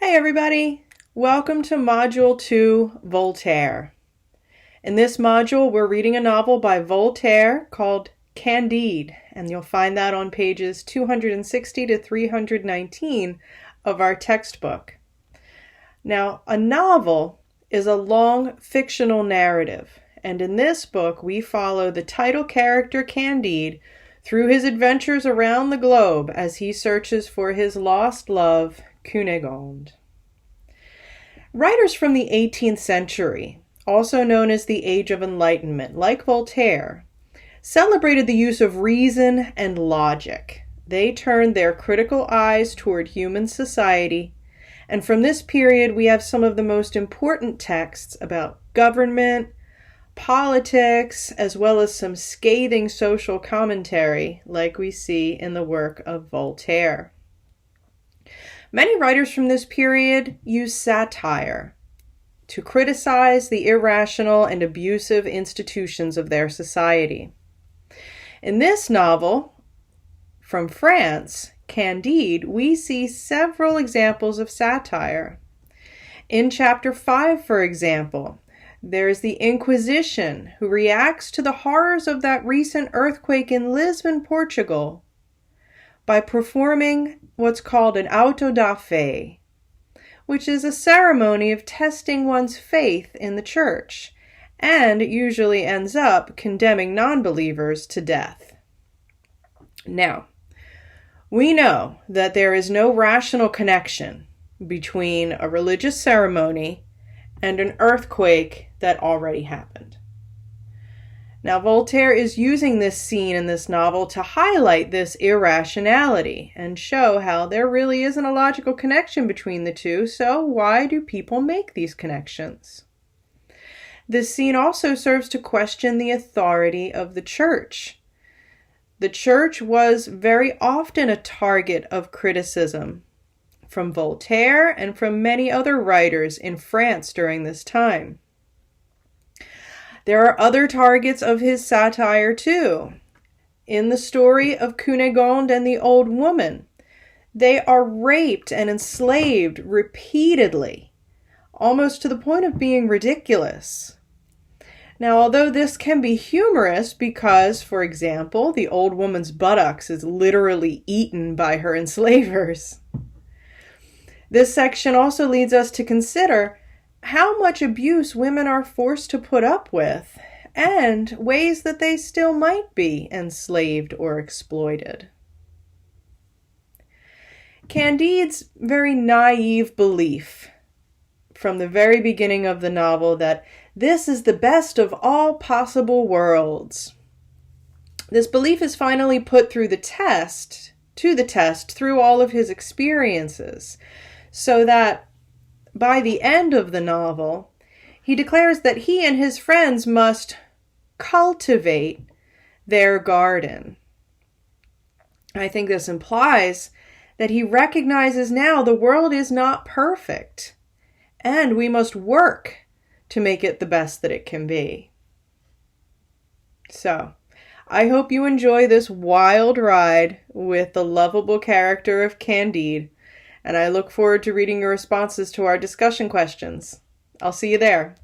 Hey everybody! Welcome to Module 2, Voltaire. In this module, we're reading a novel by Voltaire called Candide, and you'll find that on pages 260 to 319 of our textbook. Now, a novel is a long fictional narrative, and in this book, we follow the title character Candide through his adventures around the globe as he searches for his lost love, Cunégonde. Writers from the 18th century, also known as the Age of Enlightenment, like Voltaire, celebrated the use of reason and logic. They turned their critical eyes toward human society, and from this period we have some of the most important texts about government, politics, as well as some scathing social commentary like we see in the work of Voltaire. Many writers from this period use satire to criticize the irrational and abusive institutions of their society. In this novel, from France, Candide, we see several examples of satire. In chapter 5, for example, there is the Inquisition, who reacts to the horrors of that recent earthquake in Lisbon, Portugal, by performing what's called an auto da fe, which is a ceremony of testing one's faith in the church, and it usually ends up condemning non-believers to death. Now, we know that there is no rational connection between a religious ceremony and an earthquake that already happened. Now, Voltaire is using this scene in this novel to highlight this irrationality and show how there really isn't a logical connection between the two, so why do people make these connections? This scene also serves to question the authority of the church. The church was very often a target of criticism from Voltaire and from many other writers in France during this time. There are other targets of his satire too. In the story of Cunégonde and the old woman, they are raped and enslaved repeatedly, almost to the point of being ridiculous. Now, although this can be humorous because, for example, the old woman's buttocks is literally eaten by her enslavers, this section also leads us to consider how much abuse women are forced to put up with, and ways that they still might be enslaved or exploited. Candide's very naive belief from the very beginning of the novel that this is the best of all possible worlds. This belief is finally put to the test through all of his experiences, so that by the end of the novel, he declares that he and his friends must cultivate their garden. I think this implies that he recognizes now the world is not perfect, and we must work to make it the best that it can be. So, I hope you enjoy this wild ride with the lovable character of Candide, and I look forward to reading your responses to our discussion questions. I'll see you there.